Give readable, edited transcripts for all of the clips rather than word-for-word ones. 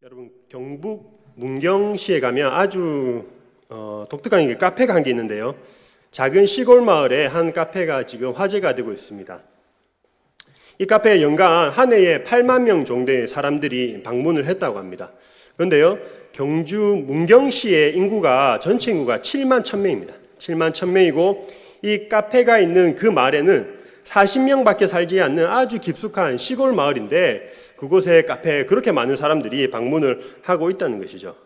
여러분, 경북 문경시에 가면 아주 독특한 카페가 한 게 있는데요. 작은 시골 마을에 한 카페가 지금 화제가 되고 있습니다. 이 카페에 연간 한 해에 8만 명 정도의 사람들이 방문을 했다고 합니다. 그런데요, 경주 문경시의 인구가 전체 인구가 7만 1,000명입니다. 7만 1,000명이고 이 카페가 있는 그 마을에는 40명밖에 살지 않는 아주 깊숙한 시골 마을인데 그곳에 카페에 그렇게 많은 사람들이 방문을 하고 있다는 것이죠.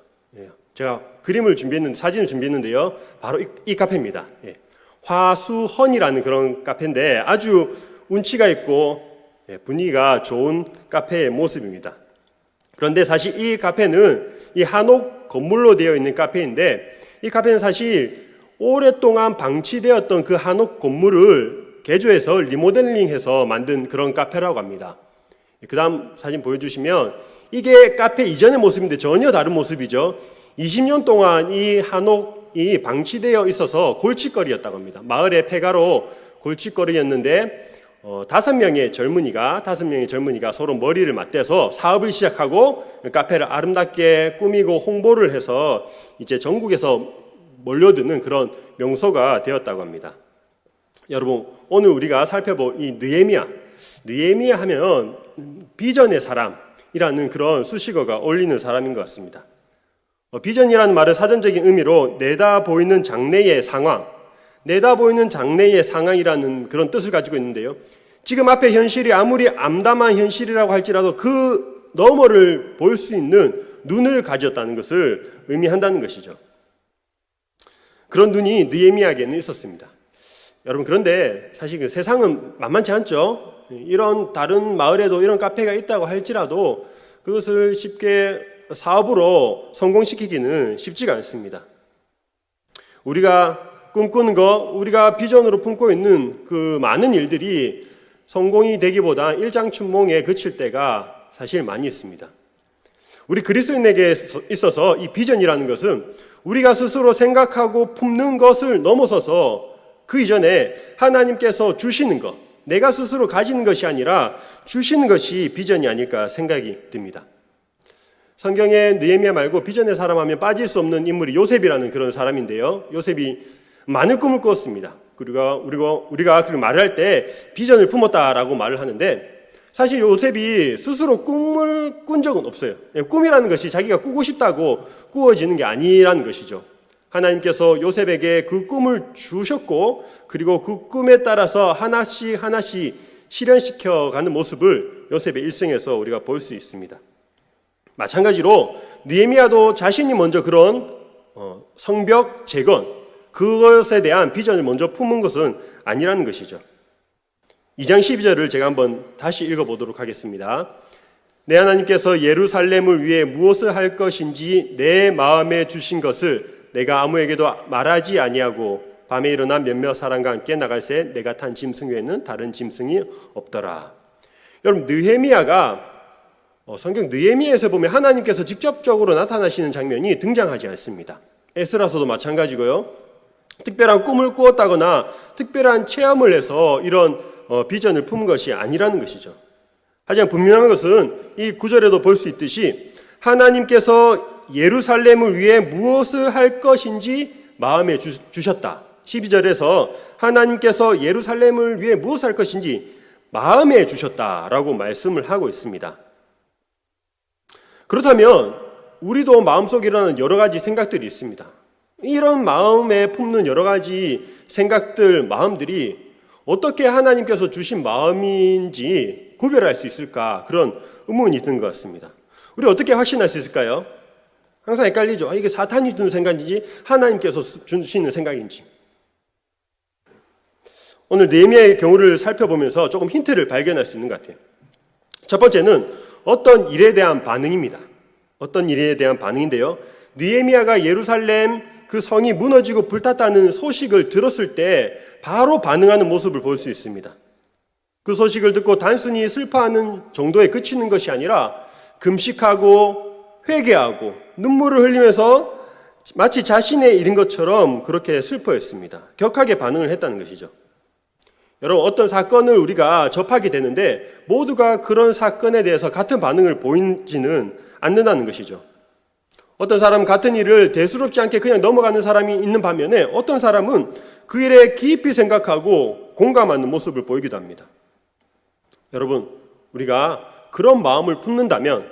제가 그림을 준비했는데, 사진을 준비했는데요. 바로 이 카페입니다. 화수헌이라는 그런 카페인데 아주 운치가 있고 분위기가 좋은 카페의 모습입니다. 그런데 사실 이 카페는 이 한옥 건물로 되어 있는 카페인데 이 카페는 사실 오랫동안 방치되었던 그 한옥 건물을 개조해서 리모델링해서 만든 그런 카페라고 합니다. 그 다음 사진 보여주시면 이게 카페 이전의 모습인데 전혀 다른 모습이죠. 20년 동안 이 한옥이 방치되어 있어서 골칫거리였다고 합니다. 마을의 폐가로 골칫거리였는데 5명의 젊은이가 서로 머리를 맞대서 사업을 시작하고 카페를 아름답게 꾸미고 홍보를 해서 이제 전국에서 몰려드는 그런 명소가 되었다고 합니다. 여러분, 오늘 우리가 살펴볼 이 느헤미야 하면 비전의 사람이라는 그런 수식어가 어울리는 사람인 것 같습니다. 비전이라는 말은 사전적인 의미로 내다 보이는 장래의 상황이라는 그런 뜻을 가지고 있는데요. 지금 앞에 현실이 아무리 암담한 현실이라고 할지라도 그 너머를 볼 수 있는 눈을 가졌다는 것을 의미한다는 것이죠. 그런 눈이 느헤미야에게는 있었습니다. 여러분, 그런데 사실 그 세상은 만만치 않죠. 이런 다른 마을에도 이런 카페가 있다고 할지라도 그것을 쉽게 사업으로 성공시키기는 쉽지가 않습니다. 우리가 꿈꾸는 것, 우리가 비전으로 품고 있는 그 많은 일들이 성공이 되기보다 일장춘몽에 그칠 때가 사실 많이 있습니다. 우리 그리스도인에게 있어서 이 비전이라는 것은 우리가 스스로 생각하고 품는 것을 넘어서서 그 이전에 하나님께서 주시는 것, 내가 스스로 가지는 것이 아니라 주시는 것이 비전이 아닐까 생각이 듭니다. 성경에 느헤미야 말고 비전의 사람 하면 빠질 수 없는 인물이 요셉이라는 그런 사람인데요. 요셉이 많은 꿈을 꾸었습니다. 그리고 우리가 그 말을 할 때 비전을 품었다라고 말을 하는데 사실 요셉이 스스로 꿈을 꾼 적은 없어요. 꿈이라는 것이 자기가 꾸고 싶다고 꾸어지는 게 아니라는 것이죠. 하나님께서 요셉에게 그 꿈을 주셨고 그리고 그 꿈에 따라서 하나씩 실현시켜가는 모습을 요셉의 일생에서 우리가 볼 수 있습니다. 마찬가지로 느헤미야도 자신이 먼저 그런 성벽 재건, 그것에 대한 비전을 먼저 품은 것은 아니라는 것이죠. 2장 12절을 제가 한번 다시 읽어보도록 하겠습니다. 내 하나님께서 예루살렘을 위해 무엇을 할 것인지 내 마음에 주신 것을 내가 아무에게도 말하지 아니하고 밤에 일어나 몇몇 사람과 함께 나갈새 내가 탄 짐승 외에는 다른 짐승이 없더라. 여러분, 느헤미야가 성경 느헤미야에서 보면 하나님께서 직접적으로 나타나시는 장면이 등장하지 않습니다. 에스라서도 마찬가지고요. 특별한 꿈을 꾸었다거나 특별한 체험을 해서 이런 비전을 품은 것이 아니라는 것이죠. 하지만 분명한 것은 이 구절에도 볼 수 있듯이 하나님께서 예루살렘을 위해 무엇을 할 것인지 마음에 주셨다. 12절에서 하나님께서 예루살렘을 위해 무엇을 할 것인지 마음에 주셨다라고 말씀을 하고 있습니다. 그렇다면 우리도 마음속에 일어나는 여러 가지 생각들이 있습니다. 이런 마음에 품는 여러 가지 생각들, 마음들이 어떻게 하나님께서 주신 마음인지 구별할 수 있을까? 그런 의문이 드는 것 같습니다. 우리 어떻게 확신할 수 있을까요? 항상 헷갈리죠. 이게 사탄이 주는 생각인지 하나님께서 주시는 생각인지. 오늘 느헤미야의 경우를 살펴보면서 조금 힌트를 발견할 수 있는 것 같아요. 첫 번째는 어떤 일에 대한 반응입니다. 어떤 일에 대한 반응인데요. 느헤미야가 예루살렘 그 성이 무너지고 불탔다는 소식을 들었을 때 바로 반응하는 모습을 볼 수 있습니다. 그 소식을 듣고 단순히 슬퍼하는 정도에 그치는 것이 아니라 금식하고 회개하고 눈물을 흘리면서 마치 자신의 일인 것처럼 그렇게 슬퍼했습니다. 격하게 반응을 했다는 것이죠. 여러분, 어떤 사건을 우리가 접하게 되는데 모두가 그런 사건에 대해서 같은 반응을 보이지는 않는다는 것이죠. 어떤 사람은 같은 일을 대수롭지 않게 그냥 넘어가는 사람이 있는 반면에 어떤 사람은 그 일에 깊이 생각하고 공감하는 모습을 보이기도 합니다. 여러분, 우리가 그런 마음을 품는다면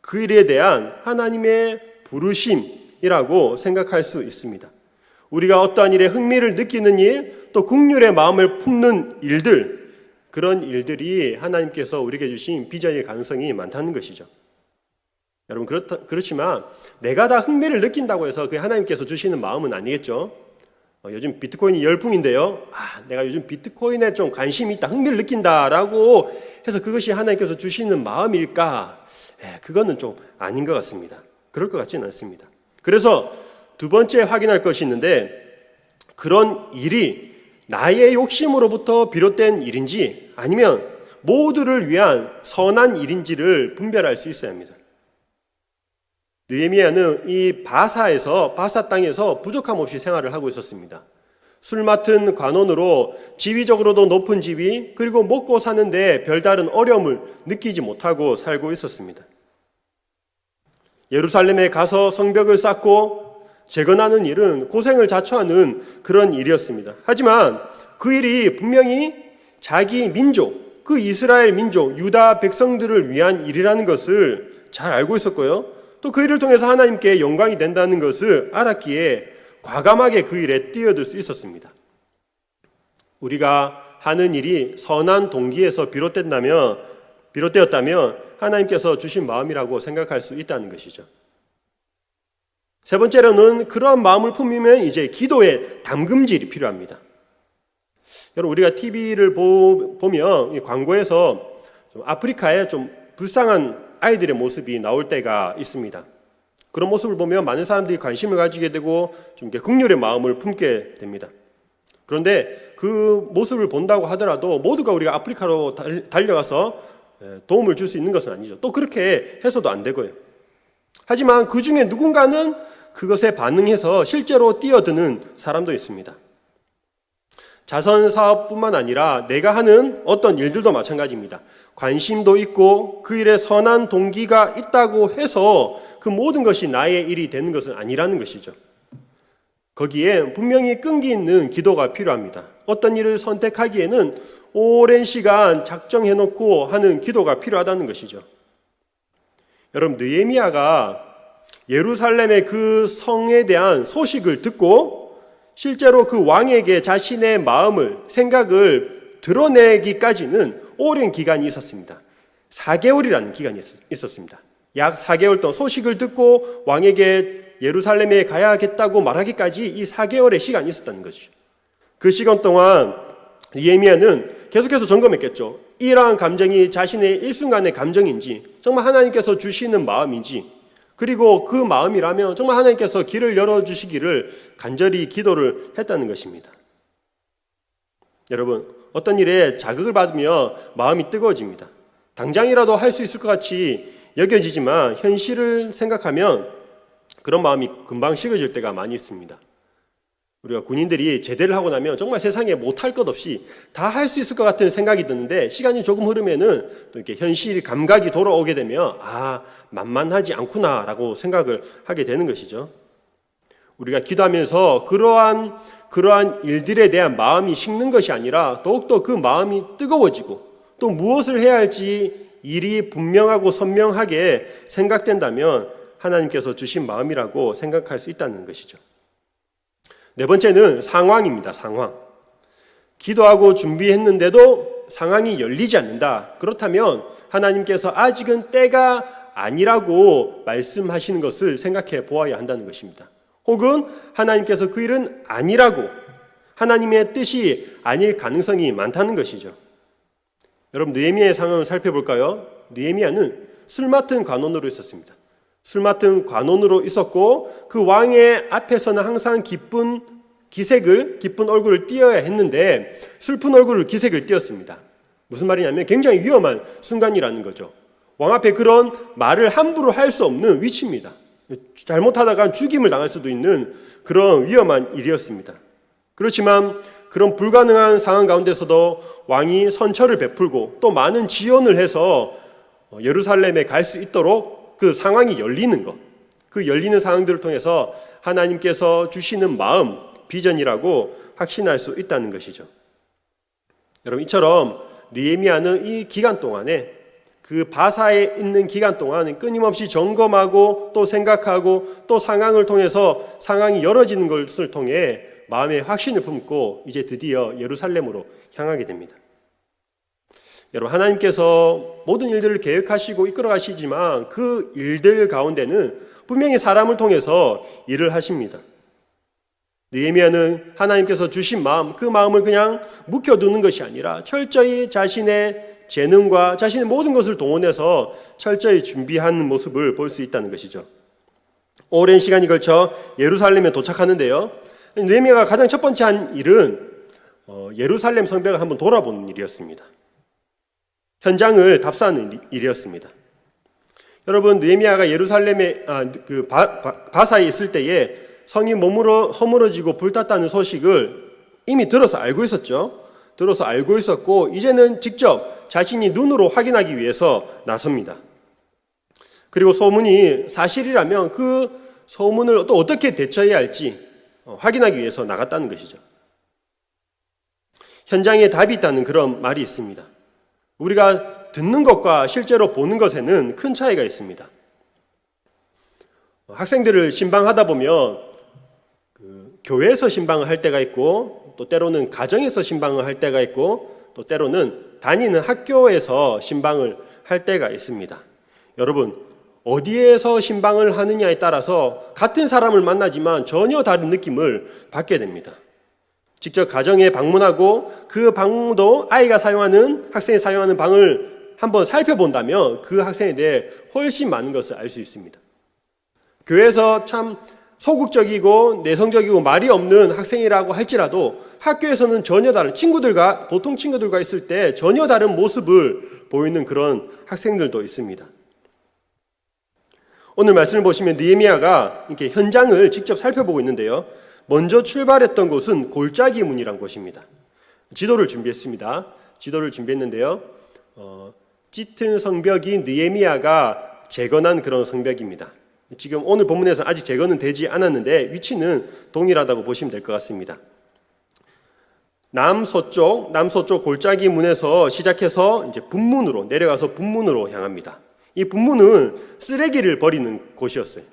그 일에 대한 하나님의 부르심이라고 생각할 수 있습니다. 우리가 어떠한 일에 흥미를 느끼는 일, 또 긍휼의 마음을 품는 일들, 그런 일들이 하나님께서 우리에게 주신 비전일 가능성이 많다는 것이죠. 여러분, 그렇지만 내가 다 흥미를 느낀다고 해서 그게 하나님께서 주시는 마음은 아니겠죠. 요즘 비트코인이 열풍인데요. 내가 요즘 비트코인에 좀 관심이 있다, 흥미를 느낀다라고 해서 그것이 하나님께서 주시는 마음일까? 그거는 좀 아닌 것 같습니다. 그럴 것 같지는 않습니다. 그래서 두 번째 확인할 것이 있는데, 그런 일이 나의 욕심으로부터 비롯된 일인지 아니면 모두를 위한 선한 일인지를 분별할 수 있어야 합니다. 느헤미야는 이 바사 땅에서 부족함 없이 생활을 하고 있었습니다. 술 맡은 관원으로 지위적으로도 높은 지위, 그리고 먹고 사는데 별다른 어려움을 느끼지 못하고 살고 있었습니다. 예루살렘에 가서 성벽을 쌓고 재건하는 일은 고생을 자초하는 그런 일이었습니다. 하지만 그 일이 분명히 자기 민족, 그 이스라엘 민족, 유다 백성들을 위한 일이라는 것을 잘 알고 있었고요. 또 그 일을 통해서 하나님께 영광이 된다는 것을 알았기에 과감하게 그 일에 뛰어들 수 있었습니다. 우리가 하는 일이 선한 동기에서 비롯되었다면 하나님께서 주신 마음이라고 생각할 수 있다는 것이죠. 세 번째로는 그러한 마음을 품으면 이제 기도의 담금질이 필요합니다. 여러분, 우리가 TV를 보면 광고에서 좀 아프리카에 좀 불쌍한 아이들의 모습이 나올 때가 있습니다. 그런 모습을 보면 많은 사람들이 관심을 가지게 되고 좀 긍휼의 마음을 품게 됩니다. 그런데 그 모습을 본다고 하더라도 모두가 우리가 아프리카로 달려가서 도움을 줄 수 있는 것은 아니죠. 또 그렇게 해서도 안 되고요. 하지만 그 중에 누군가는 그것에 반응해서 실제로 뛰어드는 사람도 있습니다. 자선 사업뿐만 아니라 내가 하는 어떤 일들도 마찬가지입니다. 관심도 있고 그 일에 선한 동기가 있다고 해서 그 모든 것이 나의 일이 되는 것은 아니라는 것이죠. 거기에 분명히 끈기 있는 기도가 필요합니다. 어떤 일을 선택하기에는 오랜 시간 작정해놓고 하는 기도가 필요하다는 것이죠. 여러분, 느헤미야가 예루살렘의 그 성에 대한 소식을 듣고 실제로 그 왕에게 자신의 마음을, 생각을 드러내기까지는 오랜 기간이 있었습니다. 4개월이라는 기간이 있었습니다. 약 4개월 동안 소식을 듣고 왕에게 예루살렘에 가야겠다고 말하기까지 이 4개월의 시간이 있었다는 것이죠. 그 시간 동안 느헤미야는 계속해서 점검했겠죠. 이러한 감정이 자신의 일순간의 감정인지, 정말 하나님께서 주시는 마음인지, 그리고 그 마음이라면 정말 하나님께서 길을 열어주시기를 간절히 기도를 했다는 것입니다. 여러분, 어떤 일에 자극을 받으며 마음이 뜨거워집니다. 당장이라도 할 수 있을 것 같이 여겨지지만 현실을 생각하면 그런 마음이 금방 식어질 때가 많이 있습니다. 우리가 군인들이 제대를 하고 나면 정말 세상에 못할 것 없이 다 할 수 있을 것 같은 생각이 드는데 시간이 조금 흐르면은 또 이렇게 현실 감각이 돌아오게 되면 만만하지 않구나라고 생각을 하게 되는 것이죠. 우리가 기도하면서 그러한 일들에 대한 마음이 식는 것이 아니라 더욱더 그 마음이 뜨거워지고 또 무엇을 해야 할지 일이 분명하고 선명하게 생각된다면 하나님께서 주신 마음이라고 생각할 수 있다는 것이죠. 네 번째는 상황입니다. 상황. 기도하고 준비했는데도 상황이 열리지 않는다. 그렇다면 하나님께서 아직은 때가 아니라고 말씀하시는 것을 생각해 보아야 한다는 것입니다. 혹은 하나님께서 그 일은 아니라고, 하나님의 뜻이 아닐 가능성이 많다는 것이죠. 여러분, 느헤미야의 상황을 살펴볼까요? 느헤미야는 술 맡은 관원으로 있었습니다. 술 맡은 관원으로 있었고 그 왕의 앞에서는 항상 기쁜 얼굴을 띄어야 했는데 슬픈 얼굴을 기색을 띄었습니다. 무슨 말이냐면 굉장히 위험한 순간이라는 거죠. 왕 앞에 그런 말을 함부로 할 수 없는 위치입니다. 잘못하다가 죽임을 당할 수도 있는 그런 위험한 일이었습니다. 그렇지만 그런 불가능한 상황 가운데서도 왕이 선처를 베풀고 또 많은 지원을 해서 예루살렘에 갈 수 있도록 그 상황이 열리는 것, 그 열리는 상황들을 통해서 하나님께서 주시는 마음, 비전이라고 확신할 수 있다는 것이죠. 여러분, 이처럼 느헤미야는 이 기간 동안에, 그 바사에 있는 기간 동안 끊임없이 점검하고 또 생각하고 또 상황을 통해서 상황이 열어지는 것을 통해 마음의 확신을 품고 이제 드디어 예루살렘으로 향하게 됩니다. 여러분, 하나님께서 모든 일들을 계획하시고 이끌어 가시지만 그 일들 가운데는 분명히 사람을 통해서 일을 하십니다. 느헤미야는 하나님께서 주신 마음, 그 마음을 그냥 묵혀두는 것이 아니라 철저히 자신의 재능과 자신의 모든 것을 동원해서 철저히 준비하는 모습을 볼 수 있다는 것이죠. 오랜 시간이 걸쳐 예루살렘에 도착하는데요, 느헤미야가 가장 첫 번째 한 일은 예루살렘 성벽을 한번 돌아보는 일이었습니다. 현장을 답사하는 일이었습니다. 여러분, 느헤미야가 예루살렘에 바사에 있을 때에 성이 허물어지고 불탔다는 소식을 이미 들어서 알고 있었죠. 들어서 알고 있었고 이제는 직접 자신이 눈으로 확인하기 위해서 나섭니다. 그리고 소문이 사실이라면 그 소문을 또 어떻게 대처해야 할지 확인하기 위해서 나갔다는 것이죠. 현장에 답이 있다는 그런 말이 있습니다. 우리가 듣는 것과 실제로 보는 것에는 큰 차이가 있습니다. 학생들을 신방하다 보면 교회에서 신방을 할 때가 있고 또 때로는 가정에서 신방을 할 때가 있고 또 때로는 다니는 학교에서 신방을 할 때가 있습니다. 여러분, 어디에서 신방을 하느냐에 따라서 같은 사람을 만나지만 전혀 다른 느낌을 받게 됩니다. 직접 가정에 방문하고 그 방도 아이가 사용하는, 학생이 사용하는 방을 한번 살펴본다면 그 학생에 대해 훨씬 많은 것을 알 수 있습니다. 교회에서 참 소극적이고 내성적이고 말이 없는 학생이라고 할지라도 학교에서는 전혀 다른 보통 친구들과 있을 때 전혀 다른 모습을 보이는 그런 학생들도 있습니다. 오늘 말씀을 보시면 느헤미야가 이렇게 현장을 직접 살펴보고 있는데요. 먼저 출발했던 곳은 골짜기 문이란 곳입니다. 지도를 준비했습니다. 지도를 준비했는데요. 짙은 성벽이 느헤미야가 재건한 그런 성벽입니다. 지금 오늘 본문에서 아직 재건은 되지 않았는데 위치는 동일하다고 보시면 될 것 같습니다. 남서쪽 골짜기 문에서 시작해서 이제 분문으로 내려가서 분문으로 향합니다. 이 분문은 쓰레기를 버리는 곳이었어요.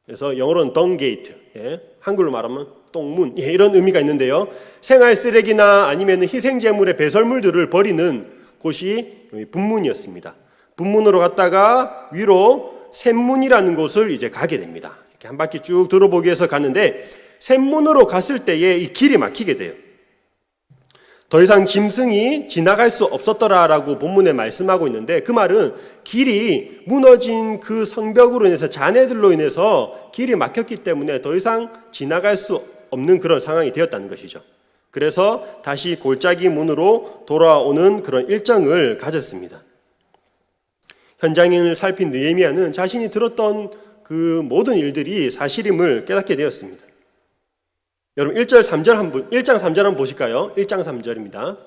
그래서 영어로는 덩게이트, 한글로 말하면 똥문, 이런 의미가 있는데요. 생활 쓰레기나 아니면 희생제물의 배설물들을 버리는 곳이 분문이었습니다. 분문으로 갔다가 위로 샘문이라는 곳을 이제 가게 됩니다. 이렇게 한 바퀴 쭉 들어보기 위해서 갔는데 샘문으로 갔을 때에 이 길이 막히게 돼요. 더 이상 짐승이 지나갈 수 없었더라라고 본문에 말씀하고 있는데 그 말은 길이 무너진 그 성벽으로 인해서 잔해들로 인해서 길이 막혔기 때문에 더 이상 지나갈 수 없는 그런 상황이 되었다는 것이죠. 그래서 다시 골짜기 문으로 돌아오는 그런 일정을 가졌습니다. 현장을 살핀 느헤미야는 자신이 들었던 그 모든 일들이 사실임을 깨닫게 되었습니다. 여러분 1장 3절 한번 보실까요? 1장 3절입니다.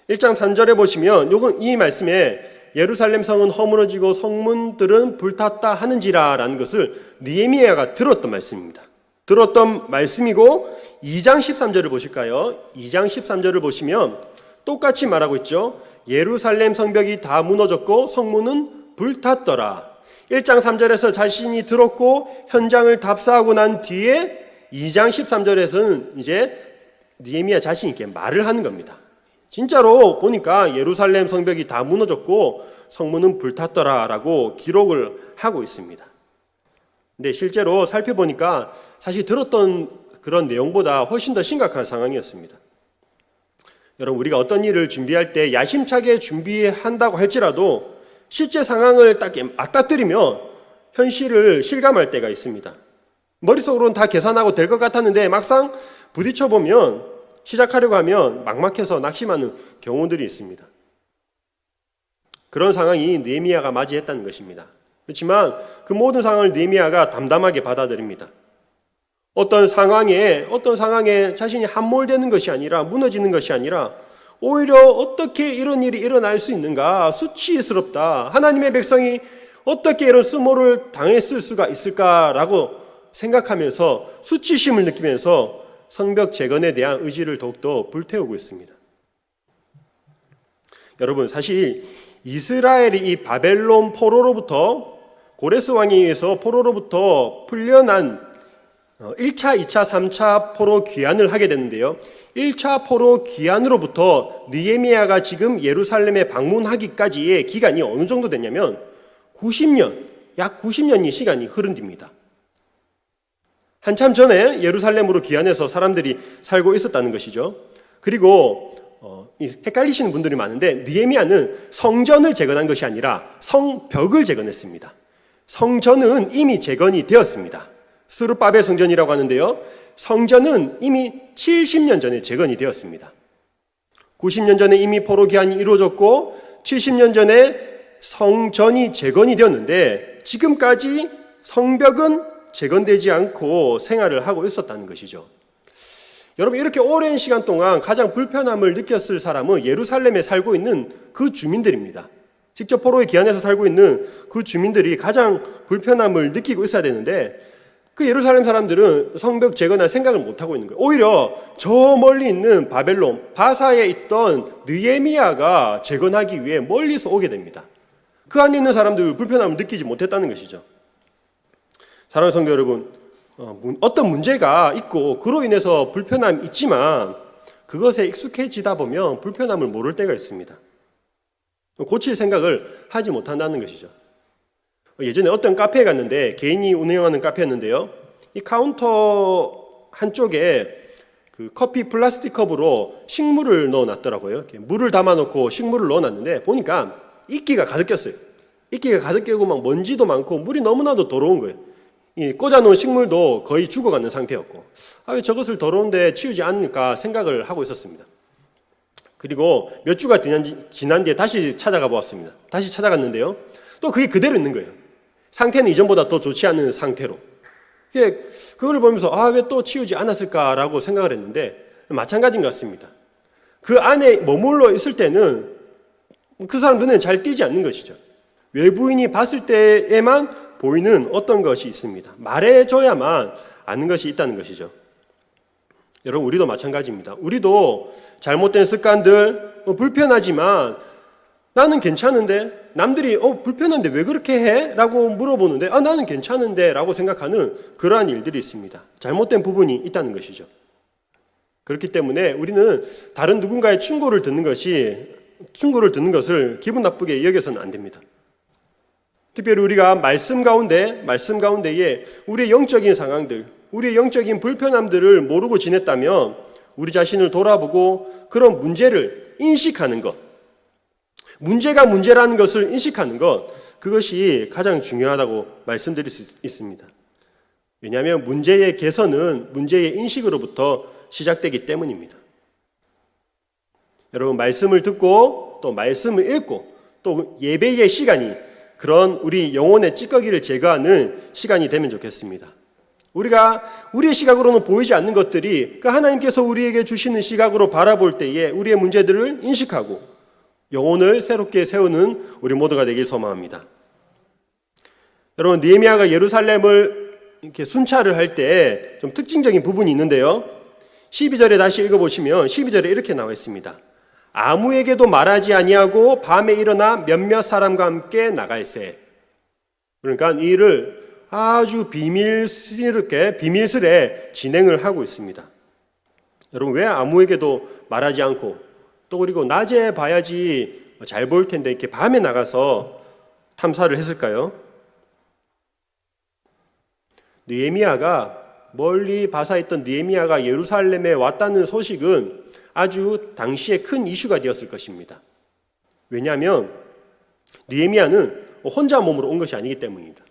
1장 3절에 보시면 이 말씀에 예루살렘 성은 허물어지고 성문들은 불탔다 하는지라 라는 것을 느헤미야가 들었던 말씀입니다. 들었던 말씀이고 2장 13절을 보실까요? 2장 13절을 보시면 똑같이 말하고 있죠. 예루살렘 성벽이 다 무너졌고 성문은 불탔더라. 1장 3절에서 자신이 들었고 현장을 답사하고 난 뒤에 2장 13절에서는 이제 느헤미야 자신이 이렇게 말을 하는 겁니다. 진짜로 보니까 예루살렘 성벽이 다 무너졌고 성문은 불탔더라라고 기록을 하고 있습니다. 근데 실제로 살펴보니까 사실 들었던 그런 내용보다 훨씬 더 심각한 상황이었습니다. 여러분, 우리가 어떤 일을 준비할 때 야심차게 준비한다고 할지라도 실제 상황을 딱 맞닥뜨리면 현실을 실감할 때가 있습니다. 머릿속으로는 다 계산하고 될 것 같았는데 막상 부딪혀보면 시작하려고 하면 막막해서 낙심하는 경우들이 있습니다. 그런 상황이 느헤미야가 맞이했다는 것입니다. 그렇지만 그 모든 상황을 느헤미야가 담담하게 받아들입니다. 어떤 상황에 자신이 함몰되는 것이 아니라 무너지는 것이 아니라 오히려 어떻게 이런 일이 일어날 수 있는가 수치스럽다. 하나님의 백성이 어떻게 이런 수모를 당했을 수가 있을까라고 생각하면서 수치심을 느끼면서 성벽 재건에 대한 의지를 더욱더 불태우고 있습니다. 여러분, 사실 이스라엘이 이 바벨론 포로로부터, 고레스 왕에 의해서 포로로부터 풀려난 1차, 2차, 3차 포로 귀환을 하게 되는데요. 1차 포로 귀환으로부터 느헤미야가 지금 예루살렘에 방문하기까지의 기간이 어느 정도 됐냐면 90년, 약 90년이 시간이 흐른 뒤입니다. 한참 전에 예루살렘으로 귀환해서 사람들이 살고 있었다는 것이죠. 그리고 헷갈리시는 분들이 많은데 느헤미야는 성전을 재건한 것이 아니라 성벽을 재건했습니다. 성전은 이미 재건이 되었습니다. 스룹바벨 성전이라고 하는데요. 성전은 이미 70년 전에 재건이 되었습니다. 90년 전에 이미 포로 귀환이 이루어졌고 70년 전에 성전이 재건이 되었는데 지금까지 성벽은 재건되지 않고 생활을 하고 있었다는 것이죠. 여러분, 이렇게 오랜 시간 동안 가장 불편함을 느꼈을 사람은 예루살렘에 살고 있는 그 주민들입니다. 직접 포로에 귀환해서 살고 있는 그 주민들이 가장 불편함을 느끼고 있어야 되는데 그 예루살렘 사람들은 성벽 재건할 생각을 못하고 있는 거예요. 오히려 저 멀리 있는 바벨론, 바사에 있던 느헤미야가 재건하기 위해 멀리서 오게 됩니다. 그 안에 있는 사람들 불편함을 느끼지 못했다는 것이죠. 사랑하는 성도 여러분, 어떤 문제가 있고 그로 인해서 불편함이 있지만 그것에 익숙해지다 보면 불편함을 모를 때가 있습니다. 고칠 생각을 하지 못한다는 것이죠. 예전에 어떤 카페에 갔는데, 개인이 운영하는 카페였는데요, 이 카운터 한쪽에 그 커피 플라스틱 컵으로 식물을 넣어놨더라고요. 이렇게 물을 담아놓고 식물을 넣어놨는데 보니까 이끼가 가득 꼈어요. 이끼가 가득 끼고 막 먼지도 많고 물이 너무나도 더러운 거예요. 이 꽂아놓은 식물도 거의 죽어가는 상태였고, 왜 저것을 더러운데 치우지 않을까 생각을 하고 있었습니다. 그리고 몇 주가 지난 뒤에 다시 찾아가 보았습니다. 다시 찾아갔는데요, 또 그게 그대로 있는 거예요. 상태는 이전보다 더 좋지 않은 상태로. 그걸 보면서 왜 또 치우지 않았을까라고 생각을 했는데 마찬가지인 것 같습니다. 그 안에 머물러 있을 때는 그 사람 눈에 잘 띄지 않는 것이죠. 외부인이 봤을 때에만 보이는 어떤 것이 있습니다. 말해줘야만 아는 것이 있다는 것이죠. 여러분, 우리도 마찬가지입니다. 우리도 잘못된 습관들, 불편하지만 나는 괜찮은데, 남들이 불편한데 왜 그렇게 해? 라고 물어보는데 나는 괜찮은데 라고 생각하는 그러한 일들이 있습니다. 잘못된 부분이 있다는 것이죠. 그렇기 때문에 우리는 다른 누군가의 충고를 듣는 것을 기분 나쁘게 여겨서는 안 됩니다. 특별히 우리가 말씀 가운데에 우리의 영적인 상황들, 우리의 영적인 불편함들을 모르고 지냈다면 우리 자신을 돌아보고 그런 문제를 인식하는 것, 문제가 문제라는 것을 인식하는 것, 그것이 가장 중요하다고 말씀드릴 수 있습니다. 왜냐하면 문제의 개선은 문제의 인식으로부터 시작되기 때문입니다. 여러분, 말씀을 듣고 또 말씀을 읽고 또 예배의 시간이 그런 우리 영혼의 찌꺼기를 제거하는 시간이 되면 좋겠습니다. 우리가 우리의 시각으로는 보이지 않는 것들이 그 하나님께서 우리에게 주시는 시각으로 바라볼 때에 우리의 문제들을 인식하고 영혼을 새롭게 세우는 우리 모두가 되길 소망합니다. 여러분, 느헤미야가 예루살렘을 이렇게 순찰을 할 때 좀 특징적인 부분이 있는데요. 12절에 다시 읽어보시면 12절에 이렇게 나와 있습니다. 아무에게도 말하지 아니하고 밤에 일어나 몇몇 사람과 함께 나갈세. 그러니까 이 일을 아주 비밀스럽게 비밀스레 진행을 하고 있습니다. 여러분, 왜 아무에게도 말하지 않고 또 그리고 낮에 봐야지 잘 보일 텐데 이렇게 밤에 나가서 탐사를 했을까요? 느헤미야가 멀리 바사에 있던 느헤미야가 예루살렘에 왔다는 소식은 아주 당시에 큰 이슈가 되었을 것입니다. 왜냐하면 느헤미야는 혼자 몸으로 온 것이 아니기 때문입니다.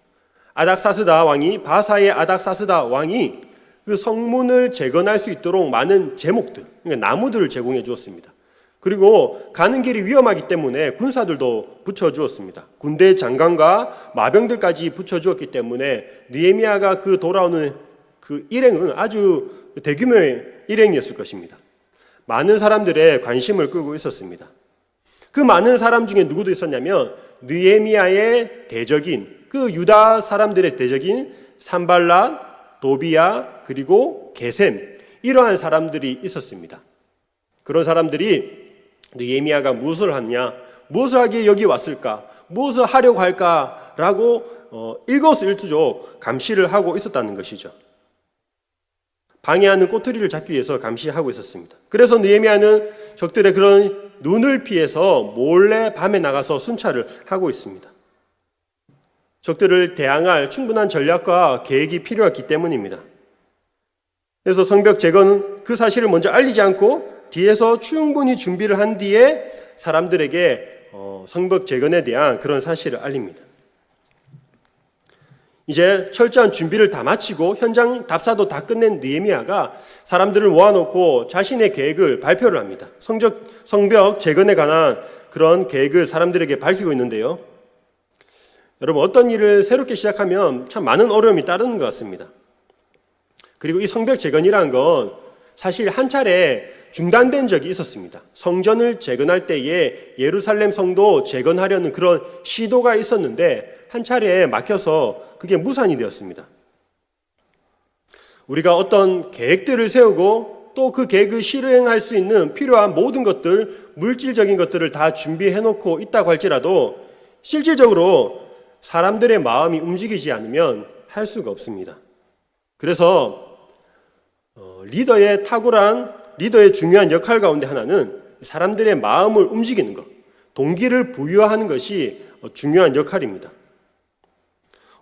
아닥사스다 왕이, 바사의 아닥사스다 왕이 그 성문을 재건할 수 있도록 많은 제목들, 그러니까 나무들을 제공해 주었습니다. 그리고 가는 길이 위험하기 때문에 군사들도 붙여주었습니다. 군대 장관과 마병들까지 붙여주었기 때문에 느헤미야가 그 돌아오는 그 일행은 아주 대규모의 일행이었을 것입니다. 많은 사람들의 관심을 끌고 있었습니다. 그 많은 사람 중에 누구도 있었냐면 느헤미야의 대적인 그 유다 사람들의 대적인 산발랏, 도비야 그리고 게셈 이러한 사람들이 있었습니다. 그런 사람들이 느헤미야가 무엇을 하냐, 무엇을 하기에 여기 왔을까, 무엇을 하려고 할까라고 일거수일투족 감시를 하고 있었다는 것이죠. 방해하는 꼬투리를 잡기 위해서 감시하고 있었습니다. 그래서 느헤미야는 적들의 그런 눈을 피해서 몰래 밤에 나가서 순찰을 하고 있습니다. 적들을 대항할 충분한 전략과 계획이 필요했기 때문입니다. 그래서 성벽 재건은 그 사실을 먼저 알리지 않고 뒤에서 충분히 준비를 한 뒤에 사람들에게 성벽 재건에 대한 그런 사실을 알립니다. 이제 철저한 준비를 다 마치고 현장 답사도 다 끝낸 느헤미야가 사람들을 모아놓고 자신의 계획을 발표를 합니다. 성벽 재건에 관한 그런 계획을 사람들에게 밝히고 있는데요. 여러분, 어떤 일을 새롭게 시작하면 참 많은 어려움이 따르는 것 같습니다. 그리고 이 성벽 재건이라는 건 사실 한 차례 중단된 적이 있었습니다. 성전을 재건할 때에 예루살렘 성도 재건하려는 그런 시도가 있었는데 한 차례에 막혀서 그게 무산이 되었습니다. 우리가 어떤 계획들을 세우고 또 그 계획을 실행할 수 있는 필요한 모든 것들, 물질적인 것들을 다 준비해 놓고 있다고 할지라도 실질적으로 사람들의 마음이 움직이지 않으면 할 수가 없습니다. 그래서 리더의 탁월한 리더의 중요한 역할 가운데 하나는 사람들의 마음을 움직이는 것, 동기를 부여하는 것이 중요한 역할입니다.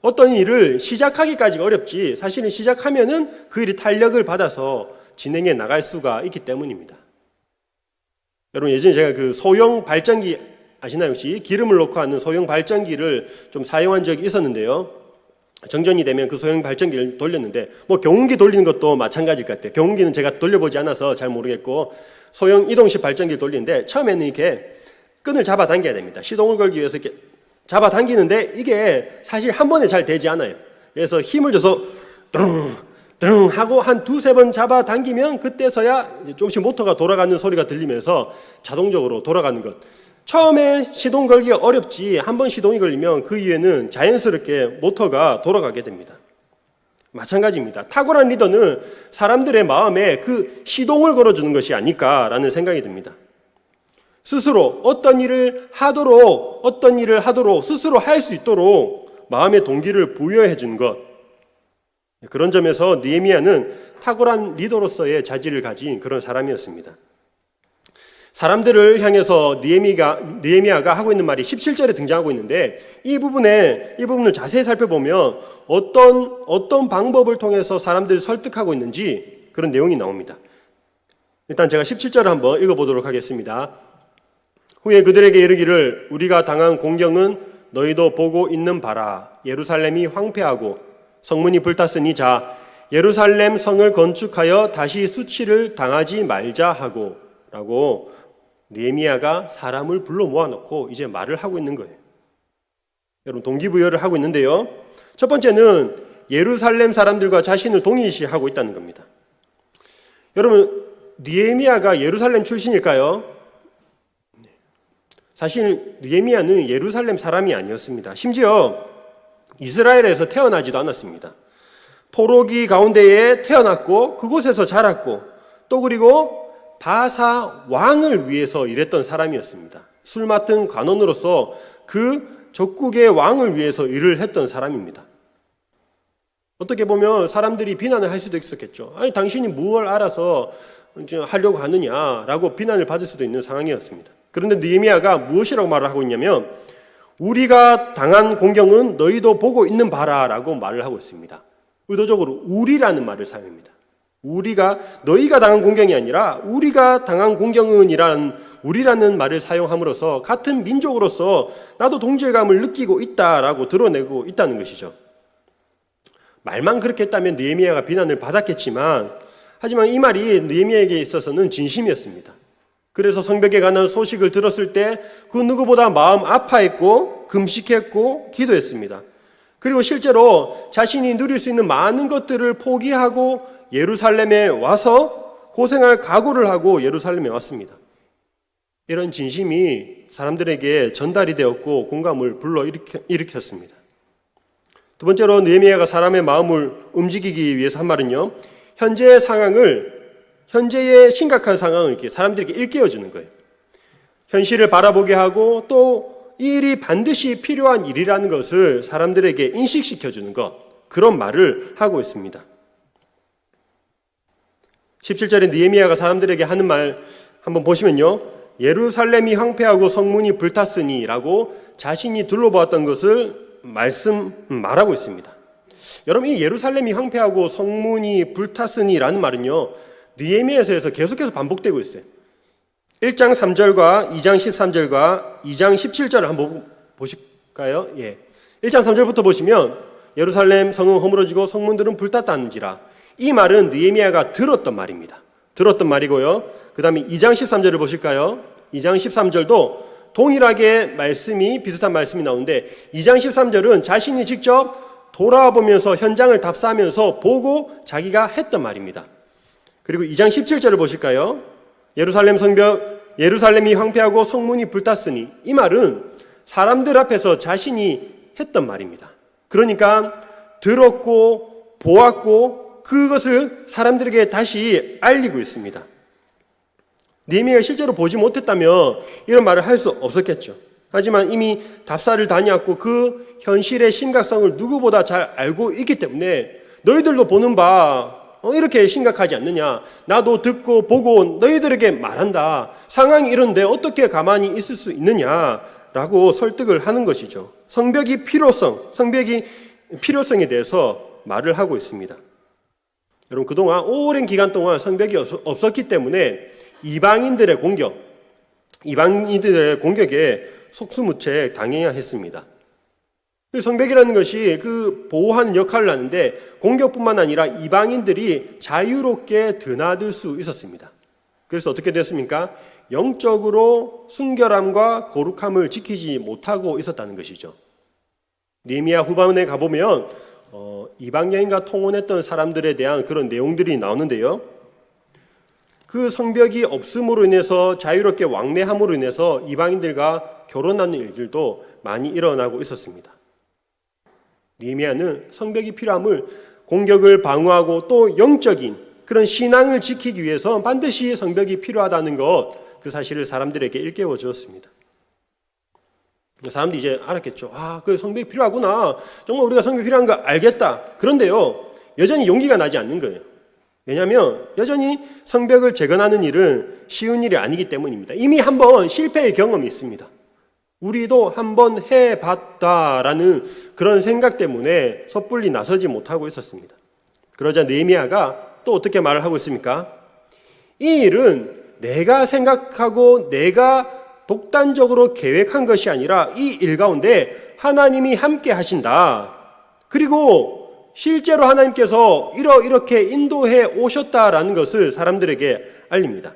어떤 일을 시작하기까지가 어렵지 사실은 시작하면은 그 일이 탄력을 받아서 진행해 나갈 수가 있기 때문입니다. 여러분, 예전에 제가 그 소형 발전기 아시나요? 혹시 기름을 넣고 하는 소형 발전기를 좀 사용한 적이 있었는데요. 정전이 되면 그 소형 발전기를 돌렸는데 경운기 돌리는 것도 마찬가지일 것 같아요. 경운기는 제가 돌려보지 않아서 잘 모르겠고 소형 이동식 발전기를 돌리는데 처음에는 이렇게 끈을 잡아당겨야 됩니다. 시동을 걸기 위해서 이렇게 잡아당기는데 이게 사실 한 번에 잘 되지 않아요. 그래서 힘을 줘서 드릉 하고 한 두세 번 잡아당기면 그때서야 이제 조금씩 모터가 돌아가는 소리가 들리면서 자동적으로 돌아가는 것. 처음에 시동 걸기가 어렵지 한 번 시동이 걸리면 그 이후에는 자연스럽게 모터가 돌아가게 됩니다. 마찬가지입니다. 탁월한 리더는 사람들의 마음에 그 시동을 걸어주는 것이 아닐까라는 생각이 듭니다. 스스로 어떤 일을 하도록 스스로 할 수 있도록 마음의 동기를 부여해 준 것. 그런 점에서 느헤미야는 탁월한 리더로서의 자질을 가진 그런 사람이었습니다. 사람들을 향해서 느헤미야가 하고 있는 말이 17절에 등장하고 있는데 이 부분을 자세히 살펴보면 어떤 방법을 통해서 사람들을 설득하고 있는지 그런 내용이 나옵니다. 일단 제가 17절을 한번 읽어보도록 하겠습니다. 후에 그들에게 이르기를 우리가 당한 공경은 너희도 보고 있는 바라. 예루살렘이 황폐하고 성문이 불탔으니 자 예루살렘 성을 건축하여 다시 수치를 당하지 말자 하고 라고 느헤미야가 사람을 불러 모아놓고 이제 말을 하고 있는 거예요. 여러분, 동기부여를 하고 있는데요. 첫 번째는 예루살렘 사람들과 자신을 동일시하고 있다는 겁니다. 여러분, 느헤미야가 예루살렘 출신일까요? 사실 느헤미야는 예루살렘 사람이 아니었습니다. 심지어 이스라엘에서 태어나지도 않았습니다. 포로기 가운데에 태어났고 그곳에서 자랐고 또 그리고 바사 왕을 위해서 일했던 사람이었습니다. 술 맡은 관원으로서 그 적국의 왕을 위해서 일을 했던 사람입니다. 어떻게 보면 사람들이 비난을 할 수도 있었겠죠. 아니, 당신이 무엇을 알아서 하려고 하느냐라고 비난을 받을 수도 있는 상황이었습니다. 그런데 느헤미야가 무엇이라고 말을 하고 있냐면 우리가 당한 공경은 너희도 보고 있는 바라라고 말을 하고 있습니다. 의도적으로 우리라는 말을 사용합니다. 너희가 당한 공경이 아니라 우리가 당한 공경은이라는 우리라는 말을 사용함으로써 같은 민족으로서 나도 동질감을 느끼고 있다라고 드러내고 있다는 것이죠. 말만 그렇게 했다면 느헤미야가 비난을 받았겠지만 하지만 이 말이 느헤미야에게 있어서는 진심이었습니다. 그래서 성벽에 관한 소식을 들었을 때 그 누구보다 마음 아파했고 금식했고 기도했습니다. 그리고 실제로 자신이 누릴 수 있는 많은 것들을 포기하고 예루살렘에 와서 고생할 각오를 하고 예루살렘에 왔습니다. 이런 진심이 사람들에게 전달이 되었고 공감을 불러일으켰습니다. 두 번째로 느헤미야가 사람의 마음을 움직이기 위해서 한 말은요, 현재의 심각한 상황을 이렇게 사람들에게 일깨워주는 거예요. 현실을 바라보게 하고 또 이 일이 반드시 필요한 일이라는 것을 사람들에게 인식시켜주는 것, 그런 말을 하고 있습니다. 17절에 느헤미야가 사람들에게 하는 말 한번 보시면요, 예루살렘이 황폐하고 성문이 불탔으니 라고 자신이 둘러보았던 것을 말하고 있습니다. 여러분, 이 예루살렘이 황폐하고 성문이 불탔으니 라는 말은요, 느헤미야서에서 계속해서 반복되고 있어요. 1장 3절과 2장 13절과 2장 17절을 한번 보실까요? 1장 3절부터 보시면 예루살렘 성은 허물어지고 성문들은 불탔다는지라, 이 말은 느헤미야가 들었던 말입니다. 들었던 말이고요. 그 다음에 2장 13절을 보실까요? 2장 13절도 동일하게 비슷한 말씀이 나오는데 2장 13절은 자신이 직접 돌아보면서 현장을 답사하면서 보고 자기가 했던 말입니다. 그리고 2장 17절을 보실까요? 예루살렘이 황폐하고 성문이 불탔으니, 이 말은 사람들 앞에서 자신이 했던 말입니다. 그러니까 들었고 보았고 그것을 사람들에게 다시 알리고 있습니다. 느헤미야가 실제로 보지 못했다면 이런 말을 할 수 없었겠죠. 하지만 이미 답사를 다녀왔고 그 현실의 심각성을 누구보다 잘 알고 있기 때문에 너희들도 보는 바 이렇게 심각하지 않느냐, 나도 듣고 보고 너희들에게 말한다, 상황이 이런데 어떻게 가만히 있을 수 있느냐라고 설득을 하는 것이죠. 성벽이 필요성에 대해서 말을 하고 있습니다. 여러분, 그동안 오랜 기간 동안 성벽이 없었기 때문에 이방인들의 공격에 속수무책 당해야 했습니다. 성벽이라는 것이 그 보호하는 역할을 하는데 공격뿐만 아니라 이방인들이 자유롭게 드나들 수 있었습니다. 그래서 어떻게 됐습니까? 영적으로 순결함과 거룩함을 지키지 못하고 있었다는 것이죠. 느헤미야 후반에 가보면 이방 여인과 통혼했던 사람들에 대한 그런 내용들이 나오는데요, 그 성벽이 없음으로 인해서 자유롭게 왕래함으로 인해서 이방인들과 결혼하는 일들도 많이 일어나고 있었습니다. 느헤미야는 성벽이 필요함을, 공격을 방어하고 또 영적인 그런 신앙을 지키기 위해서 반드시 성벽이 필요하다는 것, 그 사실을 사람들에게 일깨워 주었습니다. 사람들이 이제 알았겠죠. 그 성벽이 필요하구나. 정말 우리가 성벽이 필요한 거 알겠다. 그런데요, 여전히 용기가 나지 않는 거예요. 왜냐하면 여전히 성벽을 재건하는 일은 쉬운 일이 아니기 때문입니다. 이미 한번 실패의 경험이 있습니다. 우리도 한번 해봤다라는 그런 생각 때문에 섣불리 나서지 못하고 있었습니다. 그러자 느헤미야가 또 어떻게 말을 하고 있습니까? 이 일은 내가 생각하고 내가 독단적으로 계획한 것이 아니라 이 일 가운데 하나님이 함께 하신다. 그리고 실제로 하나님께서 이렇게 인도해 오셨다라는 것을 사람들에게 알립니다.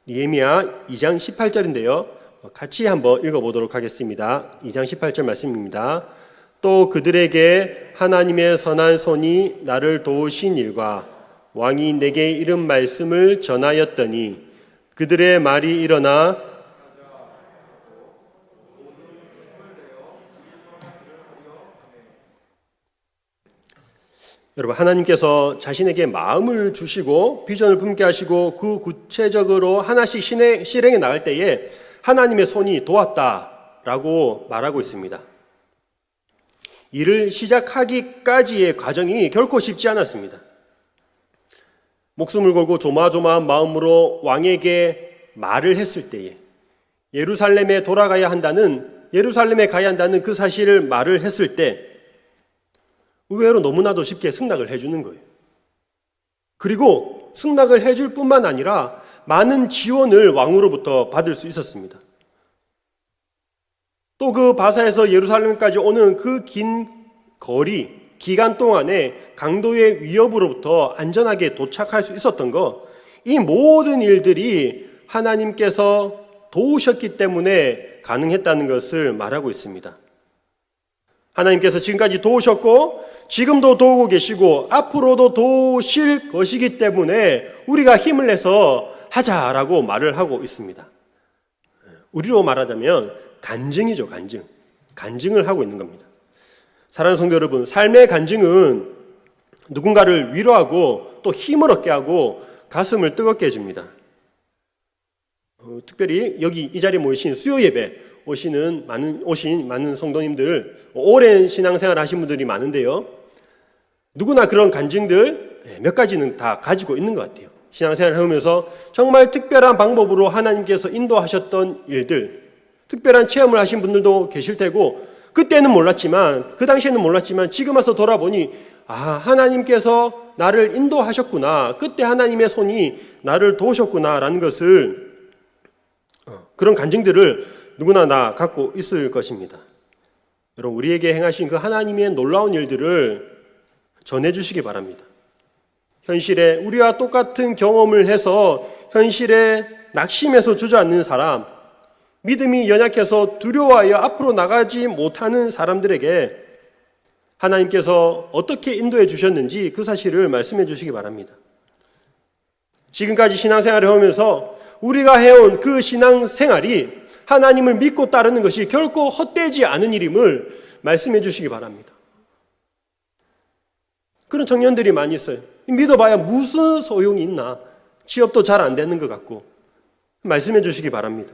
느헤미야 2장 18절인데요. 같이 한번 읽어보도록 하겠습니다. 2장 18절 말씀입니다. 또 그들에게 하나님의 선한 손이 나를 도우신 일과 왕이 내게 이른 말씀을 전하였더니 그들의 말이 일어나 여러분, 하나님께서 자신에게 마음을 주시고 비전을 품게 하시고 그 구체적으로 하나씩 실행해 나갈 때에 하나님의 손이 도왔다라고 말하고 있습니다. 일을 시작하기까지의 과정이 결코 쉽지 않았습니다. 목숨을 걸고 조마조마한 마음으로 왕에게 말을 했을 때에 예루살렘에 가야 한다는 그 사실을 말을 했을 때 의외로 너무나도 쉽게 승낙을 해주는 거예요. 그리고 승낙을 해줄 뿐만 아니라 많은 지원을 왕으로부터 받을 수 있었습니다. 또 그 바사에서 예루살렘까지 오는 그 긴 기간 동안에 강도의 위협으로부터 안전하게 도착할 수 있었던 것, 이 모든 일들이 하나님께서 도우셨기 때문에 가능했다는 것을 말하고 있습니다. 하나님께서 지금까지 도우셨고 지금도 도우고 계시고 앞으로도 도우실 것이기 때문에 우리가 힘을 내서 하자라고 말을 하고 있습니다. 우리로 말하자면 간증이죠, 간증. 간증을 하고 있는 겁니다. 사랑하는 성도 여러분, 삶의 간증은 누군가를 위로하고 또 힘을 얻게 하고 가슴을 뜨겁게 해줍니다. 특별히 여기 이 자리에 모이신 수요 예배 오신 많은 성도님들, 오랜 신앙생활 하신 분들이 많은데요. 누구나 그런 간증들 몇 가지는 다 가지고 있는 것 같아요. 신앙생활을 하면서 정말 특별한 방법으로 하나님께서 인도하셨던 일들, 특별한 체험을 하신 분들도 계실 테고, 그때는 몰랐지만, 그 당시에는 몰랐지만 지금 와서 돌아보니 하나님께서 나를 인도하셨구나, 그때 하나님의 손이 나를 도우셨구나라는 것을, 그런 간증들을 누구나 다 갖고 있을 것입니다. 여러분, 우리에게 행하신 그 하나님의 놀라운 일들을 전해주시기 바랍니다. 현실에 우리와 똑같은 경험을 해서 현실에 낙심해서 주저앉는 사람, 믿음이 연약해서 두려워하여 앞으로 나가지 못하는 사람들에게 하나님께서 어떻게 인도해 주셨는지 그 사실을 말씀해 주시기 바랍니다. 지금까지 신앙생활을 하면서 우리가 해온 그 신앙생활이 하나님을 믿고 따르는 것이 결코 헛되지 않은 일임을 말씀해 주시기 바랍니다. 그런 청년들이 많이 있어요. 믿어봐야 무슨 소용이 있나, 취업도 잘 안 되는 것 같고, 말씀해 주시기 바랍니다.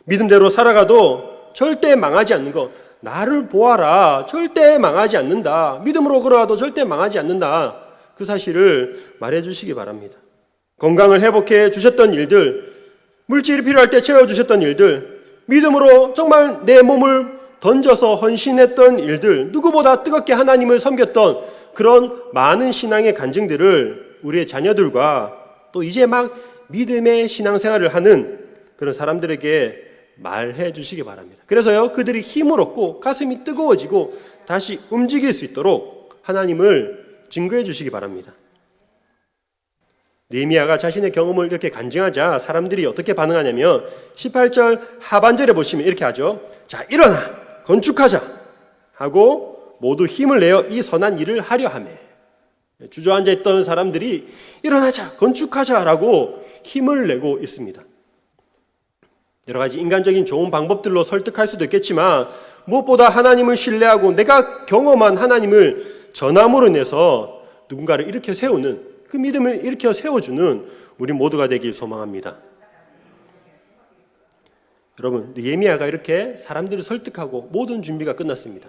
믿음대로 살아가도 절대 망하지 않는 것, 나를 보아라, 절대 망하지 않는다, 믿음으로 걸어가도 절대 망하지 않는다, 그 사실을 말해 주시기 바랍니다. 건강을 회복해 주셨던 일들, 물질이 필요할 때 채워주셨던 일들, 믿음으로 정말 내 몸을 던져서 헌신했던 일들, 누구보다 뜨겁게 하나님을 섬겼던 그런 많은 신앙의 간증들을 우리의 자녀들과 또 이제 막 믿음의 신앙생활을 하는 그런 사람들에게 말해 주시기 바랍니다. 그래서요, 그들이 힘을 얻고 가슴이 뜨거워지고 다시 움직일 수 있도록 하나님을 증거해 주시기 바랍니다. 느헤미야가 자신의 경험을 이렇게 간증하자 사람들이 어떻게 반응하냐면 18절 하반절에 보시면 이렇게 하죠. 자, 일어나 건축하자 하고 모두 힘을 내어 이 선한 일을 하려 하며, 주저앉아 있던 사람들이 일어나자 건축하자라고 힘을 내고 있습니다. 여러 가지 인간적인 좋은 방법들로 설득할 수도 있겠지만 무엇보다 하나님을 신뢰하고 내가 경험한 하나님을 전함으로 인해서 누군가를 일으켜 세우는, 그 믿음을 일으켜 세워주는 우리 모두가 되길 소망합니다. 여러분, 느헤미야가 이렇게 사람들을 설득하고 모든 준비가 끝났습니다.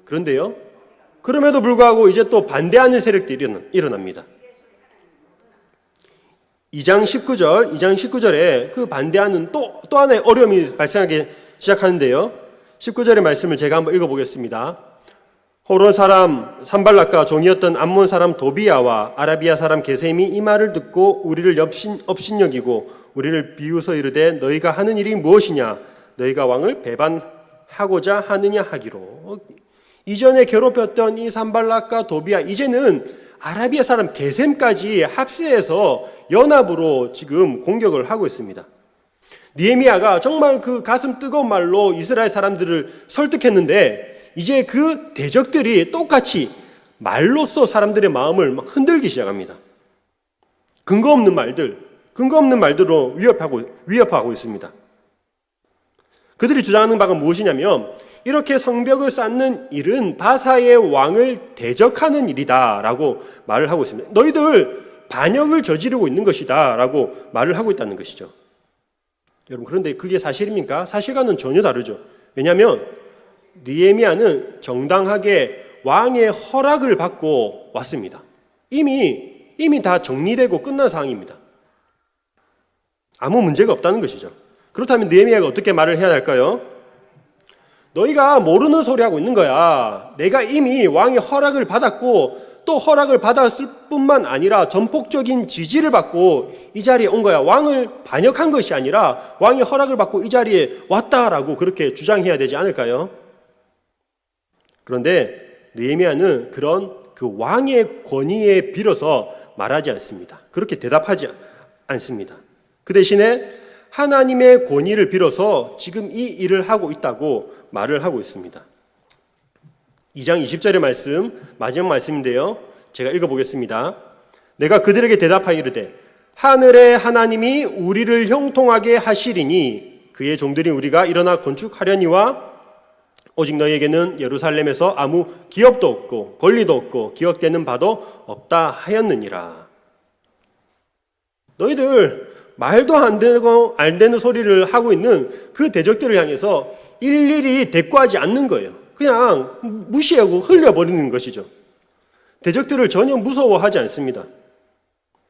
그런데요, 그럼에도 불구하고 이제 또 반대하는 세력들이 일어납니다. 2장 19절에 그 반대하는 또 하나의 어려움이 발생하기 시작하는데요. 19절의 말씀을 제가 한번 읽어보겠습니다. 호론 사람 산발락과 종이었던 암몬 사람 도비야와 아라비아 사람 게셈이 이 말을 듣고 우리를 업신여기고 우리를 비웃어 이르되 너희가 하는 일이 무엇이냐, 너희가 왕을 배반하고자 하느냐 하기로. 이전에 괴롭혔던 이 산발락과 도비야, 이제는 아라비아 사람 게셈까지 합세해서 연합으로 지금 공격을 하고 있습니다. 느헤미야가 정말 그 가슴 뜨거운 말로 이스라엘 사람들을 설득했는데 이제 그 대적들이 똑같이 말로써 사람들의 마음을 막 흔들기 시작합니다. 근거 없는 말들로 위협하고 있습니다. 그들이 주장하는 바가 무엇이냐면 이렇게 성벽을 쌓는 일은 바사의 왕을 대적하는 일이다 라고 말을 하고 있습니다. 너희들 반역을 저지르고 있는 것이다 라고 말을 하고 있다는 것이죠. 여러분, 그런데 그게 사실입니까? 사실과는 전혀 다르죠. 왜냐하면 느헤미야는 정당하게 왕의 허락을 받고 왔습니다. 이미 다 정리되고 끝난 상황입니다. 아무 문제가 없다는 것이죠. 그렇다면 느헤미야가 어떻게 말을 해야 할까요? 너희가 모르는 소리 하고 있는 거야. 내가 이미 왕의 허락을 받았고 또 허락을 받았을 뿐만 아니라 전폭적인 지지를 받고 이 자리에 온 거야. 왕을 반역한 것이 아니라 왕의 허락을 받고 이 자리에 왔다라고 그렇게 주장해야 되지 않을까요? 그런데 느헤미야는 그런 그 왕의 권위에 빌어서 말하지 않습니다. 그렇게 대답하지 않습니다. 그 대신에 하나님의 권위를 빌어서 지금 이 일을 하고 있다고 말을 하고 있습니다. 2장 20절의 말씀, 마지막 말씀인데요. 제가 읽어보겠습니다. 내가 그들에게 대답하여 이르되 하늘의 하나님이 우리를 형통하게 하시리니 그의 종들인 우리가 일어나 건축하려니와 오직 너희에게는 예루살렘에서 아무 기업도 없고 권리도 없고 기억되는 바도 없다 하였느니라. 너희들 말도 안 되는 소리를 하고 있는 그 대적들을 향해서 일일이 대꾸하지 않는 거예요. 그냥 무시하고 흘려버리는 것이죠. 대적들을 전혀 무서워하지 않습니다.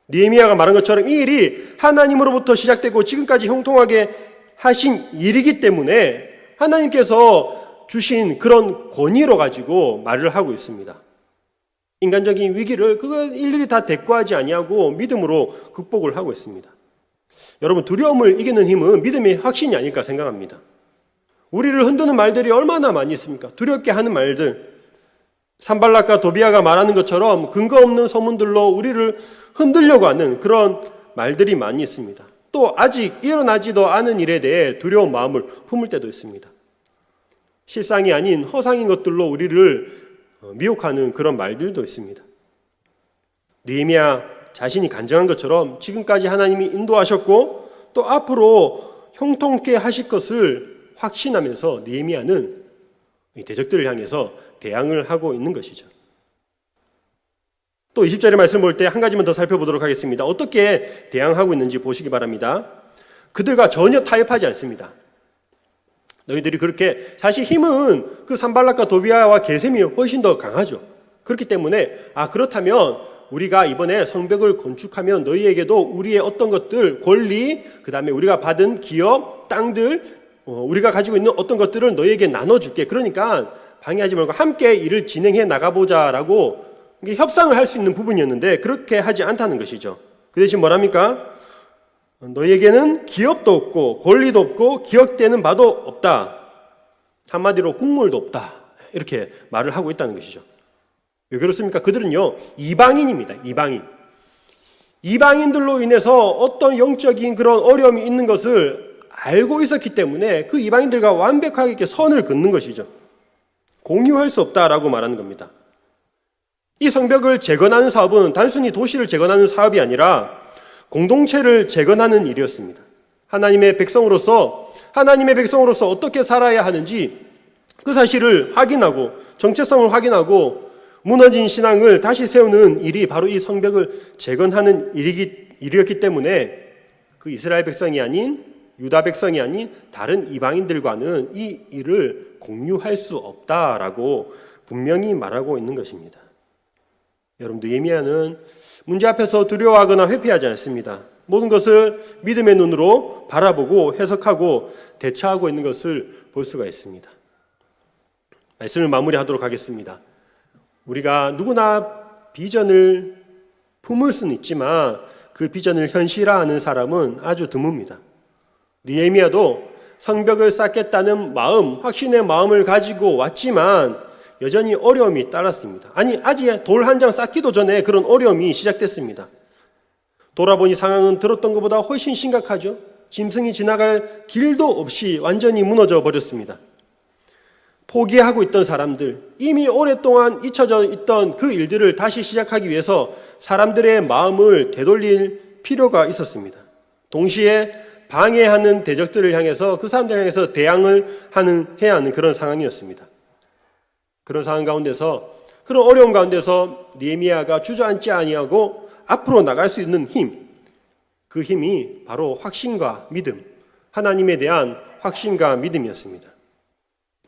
느헤미야가 말한 것처럼 이 일이 하나님으로부터 시작되고 지금까지 형통하게 하신 일이기 때문에 하나님께서 주신 그런 권위로 가지고 말을 하고 있습니다. 인간적인 위기를 그걸 일일이 다 대꾸하지 아니하고 믿음으로 극복을 하고 있습니다. 여러분, 두려움을 이기는 힘은 믿음의 확신이 아닐까 생각합니다. 우리를 흔드는 말들이 얼마나 많이 있습니까? 두렵게 하는 말들, 산발락과 도비아가 말하는 것처럼 근거 없는 소문들로 우리를 흔들려고 하는 그런 말들이 많이 있습니다. 또 아직 일어나지도 않은 일에 대해 두려운 마음을 품을 때도 있습니다. 실상이 아닌 허상인 것들로 우리를 미혹하는 그런 말들도 있습니다. 느헤미야 자신이 간증한 것처럼 지금까지 하나님이 인도하셨고 또 앞으로 형통케 하실 것을 확신하면서 느헤미야는 대적들을 향해서 대항을 하고 있는 것이죠. 또 20절의 말씀 볼 때 한 가지만 더 살펴보도록 하겠습니다. 어떻게 대항하고 있는지 보시기 바랍니다. 그들과 전혀 타협하지 않습니다. 너희들이 그렇게 사실 힘은 그 산발락과 도비아와 게셈이 훨씬 더 강하죠. 그렇기 때문에 그렇다면 우리가 이번에 성벽을 건축하면 너희에게도 우리의 어떤 것들, 권리, 그 다음에 우리가 받은 기업, 땅들, 우리가 가지고 있는 어떤 것들을 너희에게 나눠줄게. 그러니까 방해하지 말고 함께 일을 진행해 나가보자라고 협상을 할 수 있는 부분이었는데 그렇게 하지 않다는 것이죠. 그 대신 뭐랍니까? 너희에게는 기업도 없고 권리도 없고 기억되는 바도 없다. 한마디로 국물도 없다. 이렇게 말을 하고 있다는 것이죠. 왜 그렇습니까? 그들은요, 이방인입니다. 이방인들로 인해서 어떤 영적인 그런 어려움이 있는 것을 알고 있었기 때문에 그 이방인들과 완벽하게 이렇게 선을 긋는 것이죠. 공유할 수 없다라고 말하는 겁니다. 이 성벽을 재건하는 사업은 단순히 도시를 재건하는 사업이 아니라 공동체를 재건하는 일이었습니다. 하나님의 백성으로서 어떻게 살아야 하는지 그 사실을 확인하고 정체성을 확인하고 무너진 신앙을 다시 세우는 일이 바로 이 성벽을 재건하는 일이었기 때문에 그 이스라엘 백성이 아닌 유다 백성이 아닌 다른 이방인들과는 이 일을 공유할 수 없다라고 분명히 말하고 있는 것입니다. 여러분, 느헤미야는 문제 앞에서 두려워하거나 회피하지 않습니다. 모든 것을 믿음의 눈으로 바라보고 해석하고 대처하고 있는 것을 볼 수가 있습니다. 말씀을 마무리하도록 하겠습니다. 우리가 누구나 비전을 품을 수는 있지만 그 비전을 현실화하는 사람은 아주 드뭅니다. 느헤미야도 성벽을 쌓겠다는 마음, 확신의 마음을 가지고 왔지만 여전히 어려움이 따랐습니다. 아직 돌 한 장 쌓기도 전에 그런 어려움이 시작됐습니다. 돌아보니 상황은 들었던 것보다 훨씬 심각하죠. 짐승이 지나갈 길도 없이 완전히 무너져 버렸습니다. 포기하고 있던 사람들, 이미 오랫동안 잊혀져 있던 그 일들을 다시 시작하기 위해서 사람들의 마음을 되돌릴 필요가 있었습니다. 동시에 방해하는 대적들을 향해서 그 사람들을 향해서 대항을 해야 하는 그런 상황이었습니다. 그런 상황 가운데서, 그런 어려움 가운데서 느헤미야가 주저앉지 아니하고 앞으로 나갈 수 있는 힘, 그 힘이 바로 확신과 믿음, 하나님에 대한 확신과 믿음이었습니다.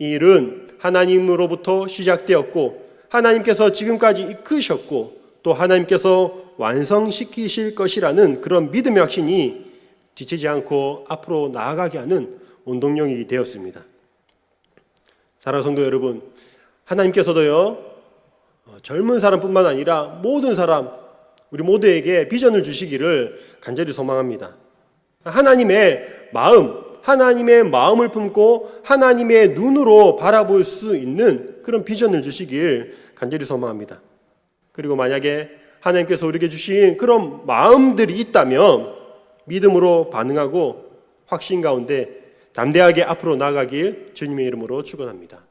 이 일은 하나님으로부터 시작되었고 하나님께서 지금까지 이끄셨고 또 하나님께서 완성시키실 것이라는 그런 믿음의 확신이 지치지 않고 앞으로 나아가게 하는 원동력이 되었습니다. 사랑하는 성도 여러분, 하나님께서도요, 젊은 사람뿐만 아니라 모든 사람, 우리 모두에게 비전을 주시기를 간절히 소망합니다. 하나님의 마음을 품고 하나님의 눈으로 바라볼 수 있는 그런 비전을 주시길 간절히 소망합니다. 그리고 만약에 하나님께서 우리에게 주신 그런 마음들이 있다면 믿음으로 반응하고 확신 가운데 담대하게 앞으로 나아가길 주님의 이름으로 축원합니다.